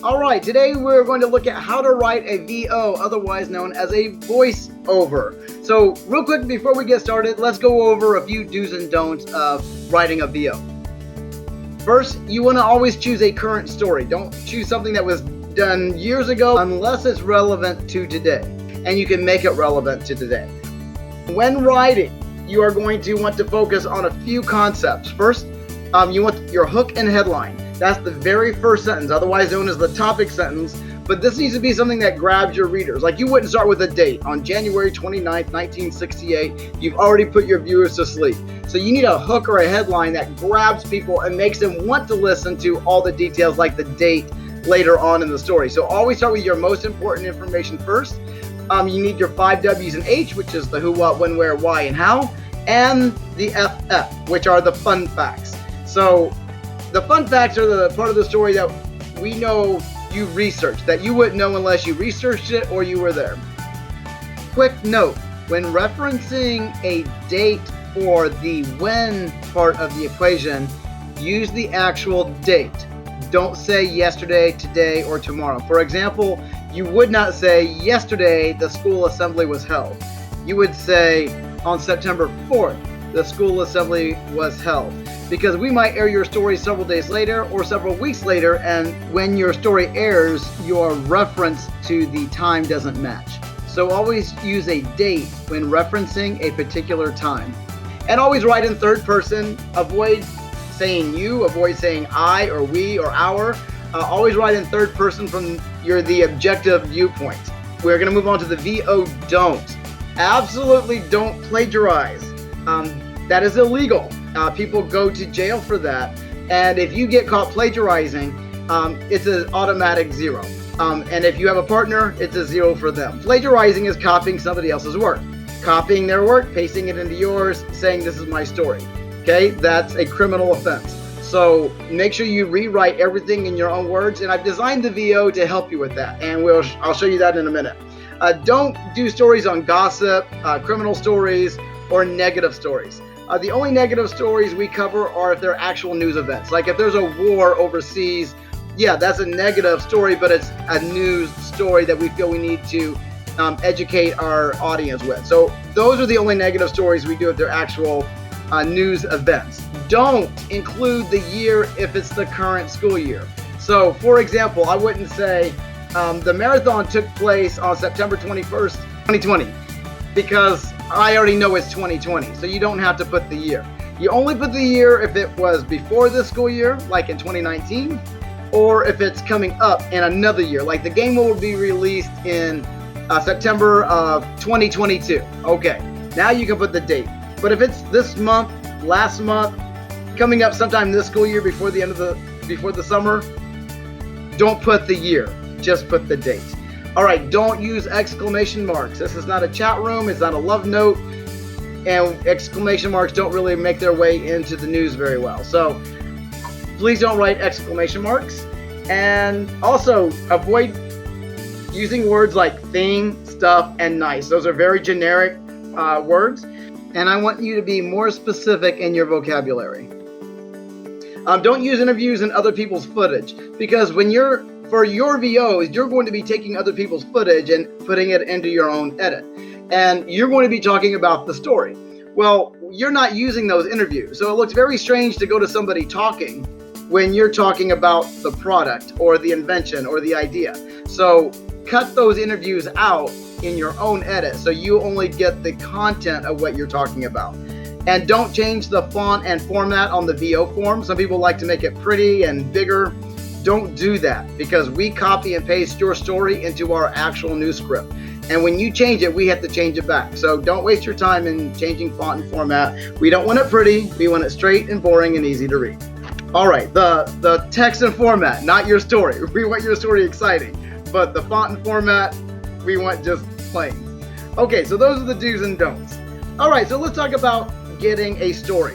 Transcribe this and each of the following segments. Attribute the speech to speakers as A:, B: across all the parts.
A: Alright, today we're going to look at how to write a VO, otherwise known as a voiceover. So, real quick before we get started, let's go over a few do's and don'ts of writing a VO. First, you want to always choose a current story. Don't choose something that was done years ago unless it's relevant to today, and you can make it relevant to today. When writing, you are going to want to focus on a few concepts. First, you want your hook and headline. That's the very first sentence, otherwise known as the topic sentence, but this needs to be something that grabs your readers. Like, you wouldn't start with a date. On January 29th, 1968, you've already put your viewers to sleep. So you need a hook or a headline that grabs people and makes them want to listen to all the details, like the date later on in the story. So always start with your most important information first. You need your 5 W's and H, which is the who, what, when, where, why, and how, and the FF, which are the fun facts. So the fun facts are the part of the story that we know you researched, that you wouldn't know unless you researched it or you were there. Quick note, when referencing a date for the when part of the equation, use the actual date. Don't say yesterday, today, or tomorrow. For example, you would not say yesterday the school assembly was held. You would say on September 4th the school assembly was held, because we might air your story several days later or several weeks later, and when your story airs, your reference to the time doesn't match. So always use a date when referencing a particular time. And always write in third person. Avoid saying you, avoid saying I or we or our. Always write in third person from the objective viewpoint. We're going to move on to the VO don't. Absolutely don't plagiarize. That is illegal. People go to jail for that, and if you get caught plagiarizing, it's an automatic 0. And if you have a partner, it's a 0 for them. Plagiarizing is copying somebody else's work, copying their work, pasting it into yours, saying this is my story. Okay, that's a criminal offense. So make sure you rewrite everything in your own words, and I've designed the VO to help you with that, and I'll show you that in a minute. Don't do stories on gossip, criminal stories, or negative stories. The only negative stories we cover are if they're actual news events. Like if there's a war overseas, yeah, that's a negative story, but it's a news story that we feel we need to educate our audience with. So those are the only negative stories we do if they're actual news events. Don't include the year if it's the current school year. So for example, I wouldn't say the marathon took place on September 21st, 2020, because I already know it's 2020, so you don't have to put the year. You only put the year if it was before this school year, like in 2019, or if it's coming up in another year, like the game will be released in September of 2022. Okay, now you can put the date. But if it's this month, last month, coming up sometime this school year before the summer, don't put the year, just put the date. Alright, don't use exclamation marks. This is not a chat room, it's not a love note, and exclamation marks don't really make their way into the news very well. So please don't write exclamation marks. And also avoid using words like thing, stuff, and nice. Those are very generic words, and I want you to be more specific in your vocabulary. Don't use interviews and other people's footage, because for your VOs, you're going to be taking other people's footage and putting it into your own edit. And you're going to be talking about the story. Well, you're not using those interviews. So it looks very strange to go to somebody talking when you're talking about the product or the invention or the idea. So cut those interviews out in your own edit so you only get the content of what you're talking about. And don't change the font and format on the VO form. Some people like to make it pretty and bigger. Don't do that, because we copy and paste your story into our actual news script. And when you change it, we have to change it back. So don't waste your time in changing font and format. We don't want it pretty. We want it straight and boring and easy to read. All right, the text and format, not your story. We want your story exciting. But the font and format, we want just plain. Okay, so those are the do's and don'ts. All right, so let's talk about getting a story.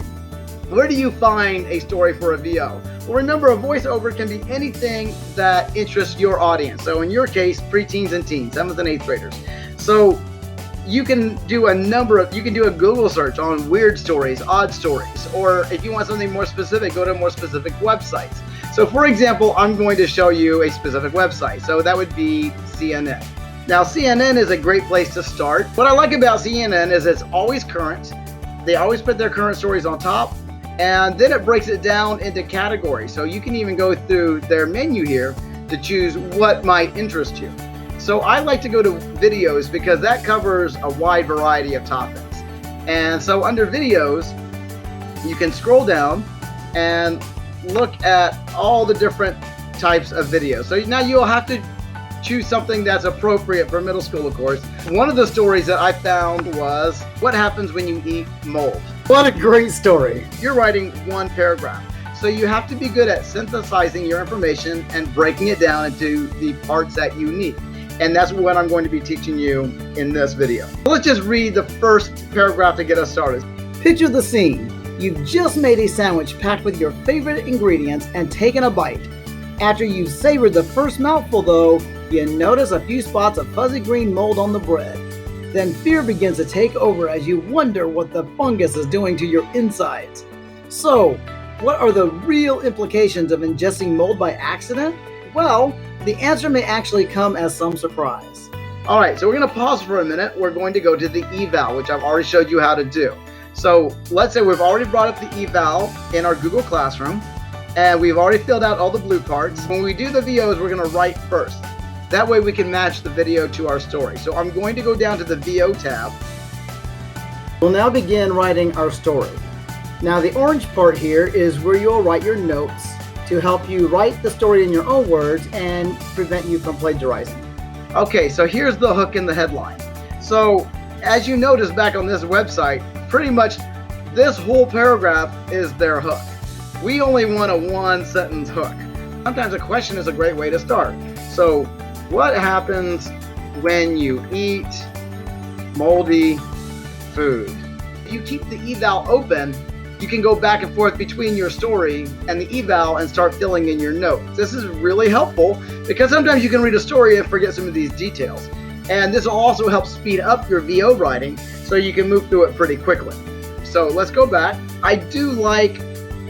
A: Where do you find a story for a VO? Well, remember, a voiceover can be anything that interests your audience. So in your case, preteens and teens, 7th and 8th graders. So you can do a Google search on weird stories, odd stories, or if you want something more specific, go to more specific websites. So for example, I'm going to show you a specific website. So that would be CNN. Now CNN is a great place to start. What I like about CNN is it's always current. They always put their current stories on top, and then it breaks it down into categories. So you can even go through their menu here to choose what might interest you. So I like to go to videos because that covers a wide variety of topics. And so under videos, you can scroll down and look at all the different types of videos. So now you'll have to choose something that's appropriate for middle school, of course. One of the stories that I found was what happens when you eat mold. What a great story. You're writing one paragraph. So you have to be good at synthesizing your information and breaking it down into the parts that you need. And that's what I'm going to be teaching you in this video. Let's just read the first paragraph to get us started. Picture the scene. You've just made a sandwich packed with your favorite ingredients and taken a bite. After you've savored the first mouthful though, you notice a few spots of fuzzy green mold on the bread. Then fear begins to take over as you wonder what the fungus is doing to your insides. So, what are the real implications of ingesting mold by accident? Well, the answer may actually come as some surprise. Alright, so we're going to pause for a minute. We're going to go to the eval, which I've already showed you how to do. So let's say we've already brought up the eval in our Google Classroom, and we've already filled out all the blue parts. When we do the VOs, we're going to write first. That way we can match the video to our story. So I'm going to go down to the VO tab. We'll now begin writing our story. Now the orange part here is where you'll write your notes to help you write the story in your own words and prevent you from plagiarizing. Okay, so here's the hook in the headline. So as you notice back on this website, pretty much this whole paragraph is their hook. We only want a one-sentence hook. Sometimes a question is a great way to start. So what happens when you eat moldy food? If you keep the eval open, you can go back and forth between your story and the eval and start filling in your notes. This is really helpful because sometimes you can read a story and forget some of these details. And this will also help speed up your VO writing so you can move through it pretty quickly. So let's go back. I do like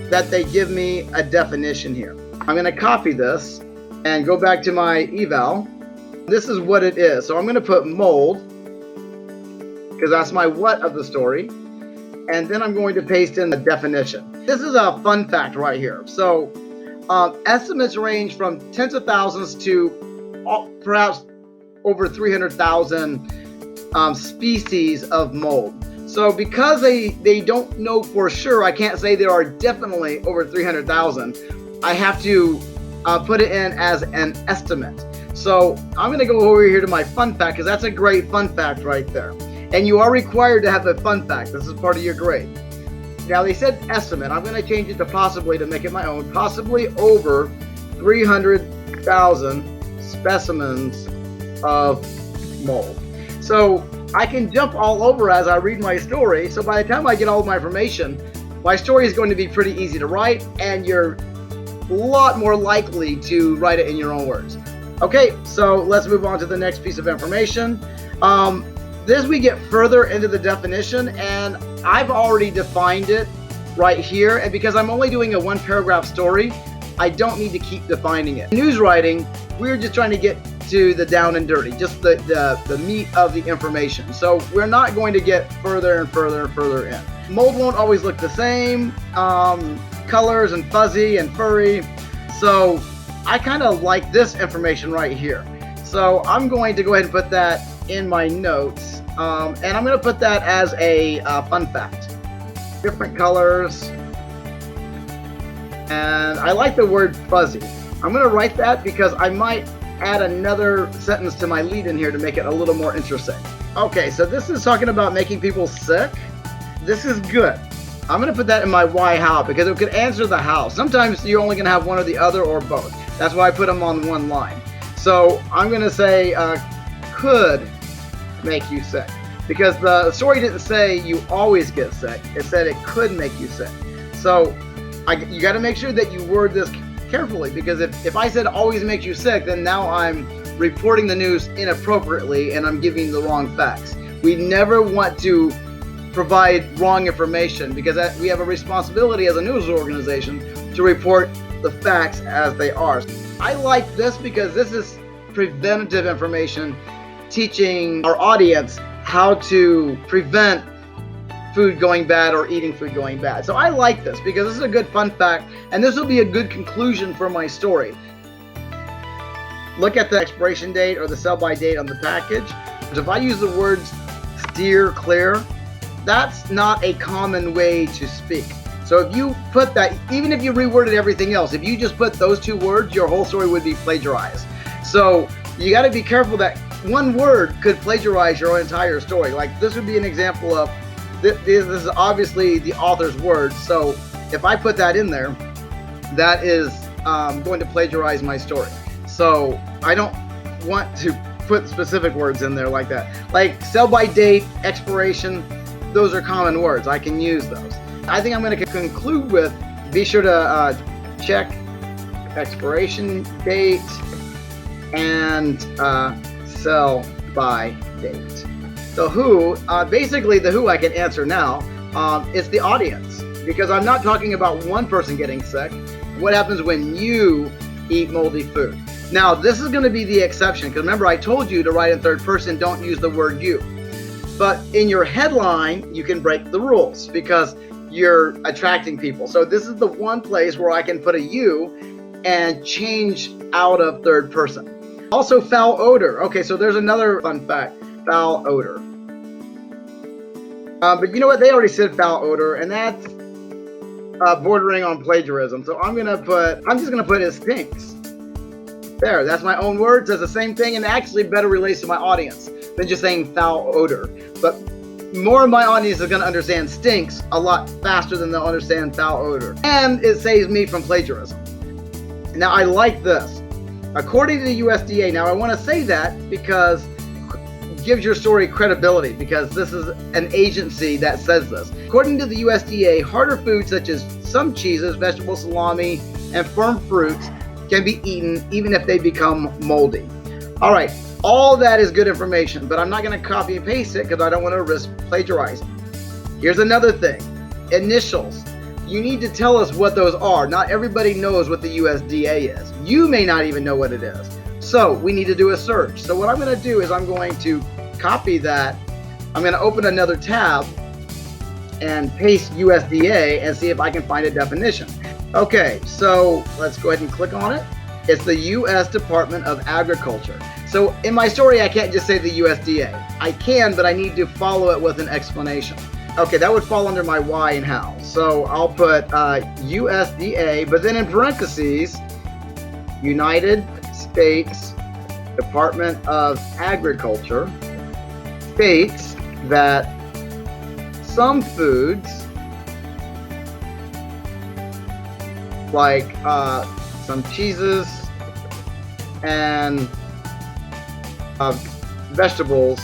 A: that they give me a definition here. I'm going to copy this and go back to my eval. This is what it is. So I'm going to put mold because that's my what of the story. And then I'm going to paste in the definition. This is a fun fact right here. So estimates range from tens of thousands to perhaps over 300,000 species of mold. So because they don't know for sure, I can't say there are definitely over 300,000. I have to put it in as an estimate. So I'm going to go over here to my fun fact because that's a great fun fact right there. And you are required to have a fun fact. This is part of your grade. Now they said estimate. I'm going to change it to possibly to make it my own. Possibly over 300,000 specimens of mold. So I can jump all over as I read my story. So by the time I get all of my information, my story is going to be pretty easy to write, and you're a lot more likely to write it in your own words. Okay, so let's move on to the next piece of information. This we get further into the definition, and I've already defined it right here. And because I'm only doing a one paragraph story, I don't need to keep defining it. News writing, we're just trying to get to the down and dirty, just the meat of the information. So we're not going to get further and further and further in. Mold won't always look the same, colors and fuzzy and furry. So I kind of like this information right here. So I'm going to go ahead and put that in my notes, and I'm going to put that as a fun fact. Different colors, and I like the word fuzzy. I'm going to write that because I might add another sentence to my lead in here to make it a little more interesting. Okay, so this is talking about making people sick. This is good. I'm going to put that in my why how because it could answer the how. Sometimes you're only going to have one or the other or both. That's why I put them on one line. So I'm going to say could make you sick because the story didn't say you always get sick. It said it could make you sick. So you got to make sure that you word this carefully because if I said always makes you sick, then now I'm reporting the news inappropriately and I'm giving the wrong facts. We never want to provide wrong information because we have a responsibility as a news organization to report the facts as they are. I like this because this is preventative information, teaching our audience how to prevent food going bad or eating food going bad. So I like this because this is a good fun fact, and this will be a good conclusion for my story. Look at the expiration date or the sell-by date on the package. If I use the words steer clear, that's not a common way to speak. So if you put that, even if you reworded everything else, if you just put those two words, your whole story would be plagiarized. So you got to be careful that one word could plagiarize your entire story. Like this would be an example of, this is obviously the author's words. So if I put that in there, that is going to plagiarize my story. So I don't want to put specific words in there like that. Like sell-by date, expiration, those are common words. I can use those. I think I'm going to conclude with, be sure to check expiration date and sell-by date. The who, basically the who I can answer now, it's the audience, because I'm not talking about one person getting sick. What happens when you eat moldy food? Now, this is going to be the exception, because remember I told you to write in third person, don't use the word you. But in your headline, you can break the rules because you're attracting people. So this is the one place where I can put a you and change out of third person. Also, foul odor. Okay, so there's another fun fact. Foul odor. But you know what? They already said foul odor, and that's bordering on plagiarism. So I'm just gonna put it stinks. There, that's my own word. Says the same thing, and actually better relates to my audience than just saying foul odor. But more of my audience is gonna understand stinks a lot faster than they'll understand foul odor, and it saves me from plagiarism. Now I like this. According to the USDA, now I want to say that because it gives your story credibility, because this is an agency that says this. According to the USDA, harder foods such as some cheeses, vegetables, salami, and firm fruits can be eaten even if they become moldy. All right, all that is good information, but I'm not going to copy and paste it because I don't want to risk plagiarizing. Here's another thing, initials. You need to tell us what those are. Not everybody knows what the USDA is. You may not even know what it is. So we need to do a search. So what I'm going to do is I'm going to copy that. I'm going to open another tab and paste USDA and see if I can find a definition. Okay, so let's go ahead and click on it. It's the U.S. Department of Agriculture. So in my story, I can't just say the USDA. I can, but I need to follow it with an explanation. Okay, that would fall under my why and how. So I'll put USDA, but then in parentheses, United States Department of Agriculture states that some foods, like some cheeses and vegetables,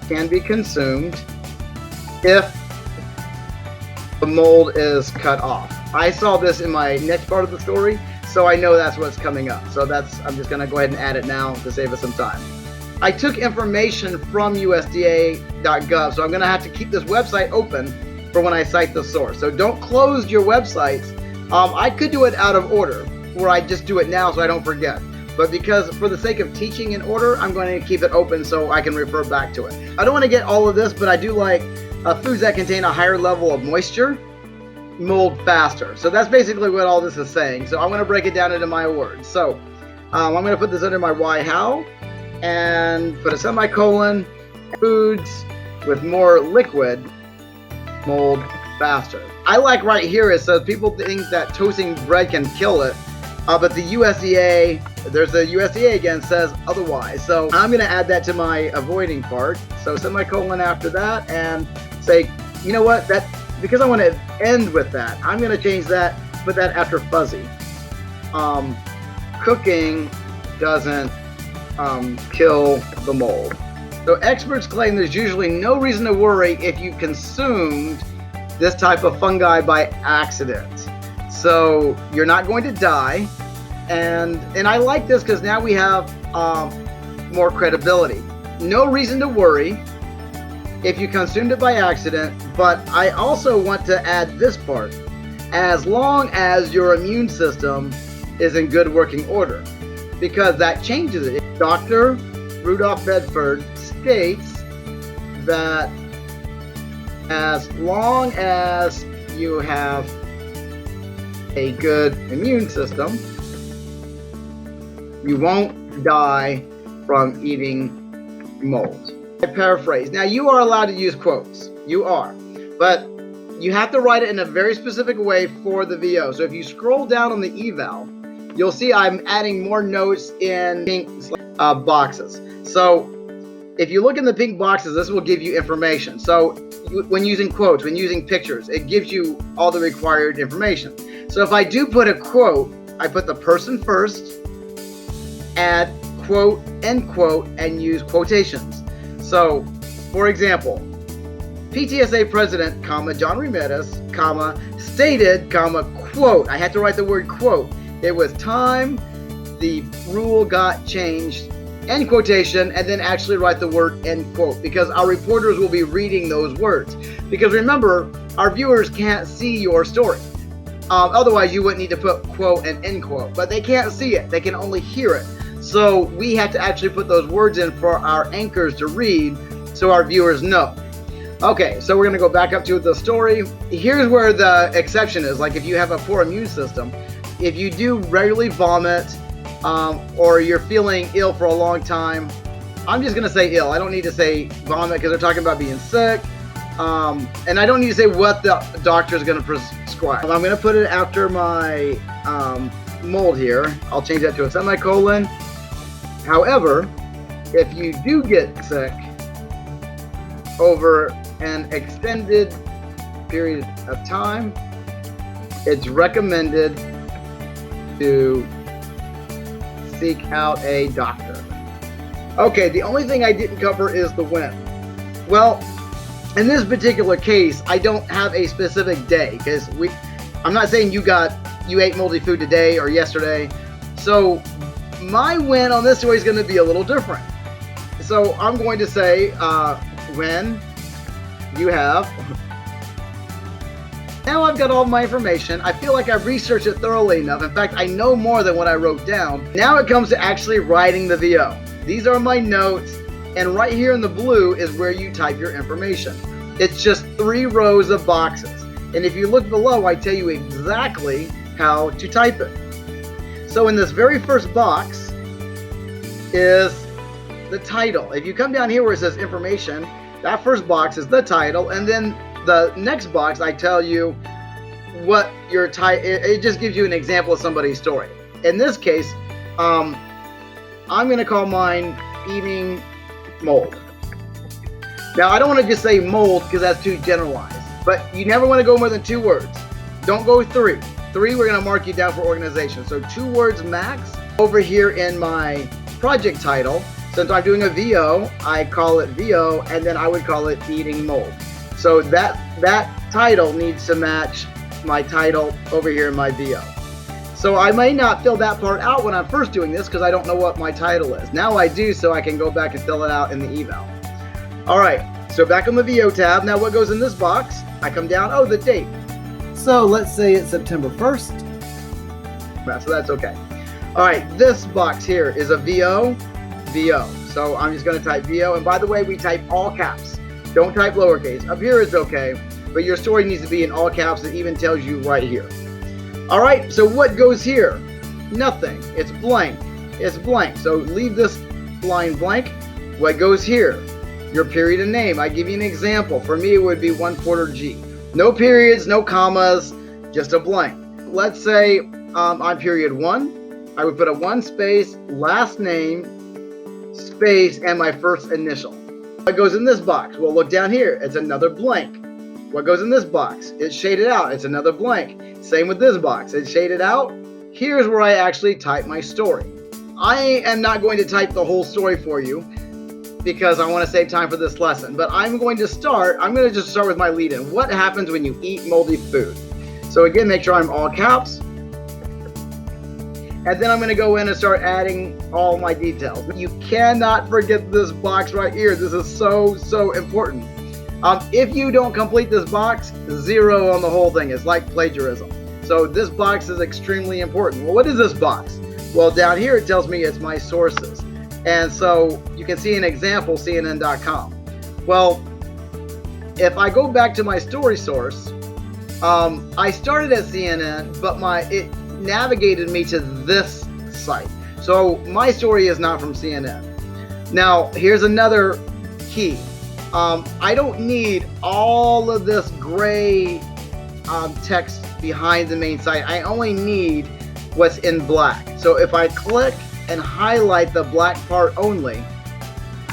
A: can be consumed if the mold is cut off. I saw this in my next part of the story, so I know that's what's coming up. So I'm just gonna go ahead and add it now to save us some time. I took information from USDA.gov, so I'm gonna have to keep this website open for when I cite the source. So don't close your websites. I could do it out of order, where I just do it now so I don't forget. But because for the sake of teaching in order, I'm going to keep it open so I can refer back to it. I don't want to get all of this, but I do like foods that contain a higher level of moisture mold faster. So that's basically what all this is saying. So I'm going to break it down into my words. So I'm going to put this under my why how and put a semicolon. Foods with more liquid mold faster. I like right here it says people think that toasting bread can kill it. But the USDA, there's the USDA again, says otherwise. So I'm going to add that to my avoiding part. So semicolon after that and say, you know what, that because I want to end with that, I'm going to change that, put that after fuzzy. Cooking doesn't kill the mold. So experts claim there's usually no reason to worry if you consumed this type of fungi by accident. So you're not going to die, and I like this because now we have more credibility. No reason to worry if you consumed it by accident, but I also want to add this part. as long as your immune system is in good working order, because that changes it. Dr. Rudolph Bedford states that as long as you have a good immune system, you won't die from eating mold. I paraphrase. Now, you are allowed to use quotes. You are. But you have to write it in a very specific way for the VO. So if you scroll down on the eval, you'll see I'm adding more notes in pink boxes. So if you look in the pink boxes, this will give you information. So when using quotes, when using pictures, it gives you all the required information. So if I do put a quote, I put the person first, add quote, end quote, and use quotations. So, for example, PTSA President, John Ramirez, stated, quote. I had to write the word quote. It was time the rule got changed, end quotation, and then actually write the word end quote, because our reporters will be reading those words. Because remember, our viewers can't see your story. Otherwise, you wouldn't need to put quote and end quote, but they can't see it. They can only hear it. So we have to actually put those words in for our anchors to read so our viewers know. Okay, so we're going to go back up to the story. Here's where the exception is. Like if you have a poor immune system, if you do regularly vomit, or you're feeling ill for a long time, I'm just going to say ill. I don't need to say vomit because they're talking about being sick. And I don't need to say what the doctor is going to prescribe. I'm going to put it after my mold here. I'll change that to a semicolon. However, if you do get sick over an extended period of time, it's recommended to seek out a doctor. Okay, the only thing I didn't cover is the when. Well, in this particular case, I don't have a specific day, because I'm not saying you ate moldy food today or yesterday. So my when on this story is going to be a little different. So I'm going to say when you have. Now I've got all my information. I feel like I've researched it thoroughly enough. In fact, I know more than what I wrote down. Now it comes to actually writing the VO. These are my notes, and right here in the blue is where you type your information. It's just 3 rows of boxes. And if you look below, I tell you exactly how to type it. So in this very first box is the title. If you come down here where it says information, that first box is the title, and then the next box I tell you what your title. It just gives you an example of somebody's story. In this case, I'm going to call mine eating mold. Now I don't want to just say mold because that's too generalized, but you never want to go more than 2 words. Don't go 3. 3, we're going to mark you down for organization. So 2 words max. Over here in my project title, since I'm doing a VO, I call it VO, and then I would call it eating mold. So that title needs to match my title over here in my VO. So I may not fill that part out when I'm first doing this because I don't know what my title is. Now I do, so I can go back and fill it out in the eval. All right, so back on the VO tab. Now what goes in this box? I come down, the date. So let's say it's September 1st. So that's okay. All right, this box here is a VO. So I'm just going to type VO. And by the way, we type all caps. Don't type lowercase. Up here it's okay, but your story needs to be in all caps. It even tells you right here. All right, so what goes here? Nothing. It's blank. It's blank. So leave this line blank. What goes here? Your period and name. I give you an example. For me, it would be 1/4 G. No periods, no commas, just a blank. Let's say I'm period 1. I would put a 1 space, last name, space, and my first initial. What goes in this box? Well, look down here. It's another blank. What goes in this box? It's shaded out. It's another blank. Same with this box. It's shaded out. Here's where I actually type my story. I am not going to type the whole story for you because I want to save time for this lesson. But I'm going to just start with my lead-in. What happens when you eat moldy food? So again, make sure I'm all caps. And then I'm going to go in and start adding all my details. You cannot forget this box right here. This is so important. If you don't complete this box, 0 on the whole thing. It's like plagiarism. So this box is extremely important. Well, what is this box? Well, down here it tells me it's my sources. And so you can see an example, CNN.com. Well, if I go back to my story source, I started at CNN, but it navigated me to this site. So my story is not from CNN. Now, here's another key. I don't need all of this gray text behind the main site. I only need what's in black. So if I click and highlight the black part only,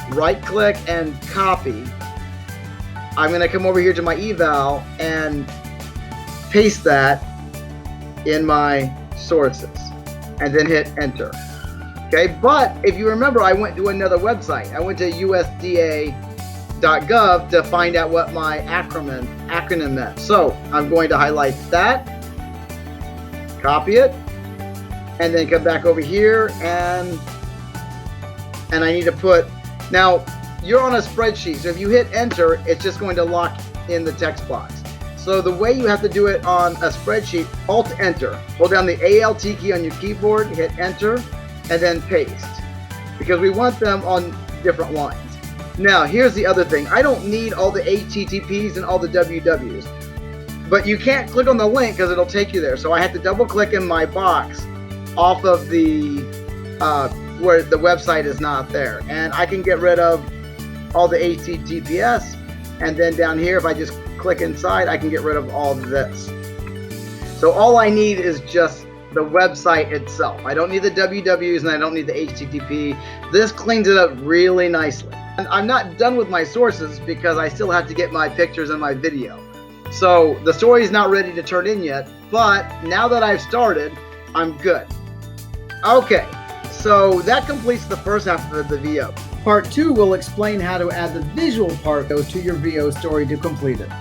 A: right click and copy, I'm going to come over here to my eval and paste that in my sources and then hit enter. Okay, but if you remember, I went to another website. I went to USDA.gov to find out what my acronym meant. So I'm going to highlight that, copy it, and then come back over here and I need to put, now you're on a spreadsheet, so if you hit enter, it's just going to lock in the text box. So the way you have to do it on a spreadsheet, Alt Enter, hold down the Alt key on your keyboard, hit enter, and then paste, because we want them on different lines. Now here's the other thing, I don't need all the HTTPs and all the WWs, but you can't click on the link because it'll take you there. So I have to double click in my box off of the where the website is not there, and I can get rid of all the HTTPS, and then down here if I just click inside, I can get rid of all of this. So all I need is just the website itself. I don't need the WWs and I don't need the HTTP. This cleans it up really nicely. And I'm not done with my sources because I still have to get my pictures and my video. So the story is not ready to turn in yet, but now that I've started, I'm good. Okay, so that completes the first half of the VO. Part 2 will explain how to add the visual part to your VO story to complete it.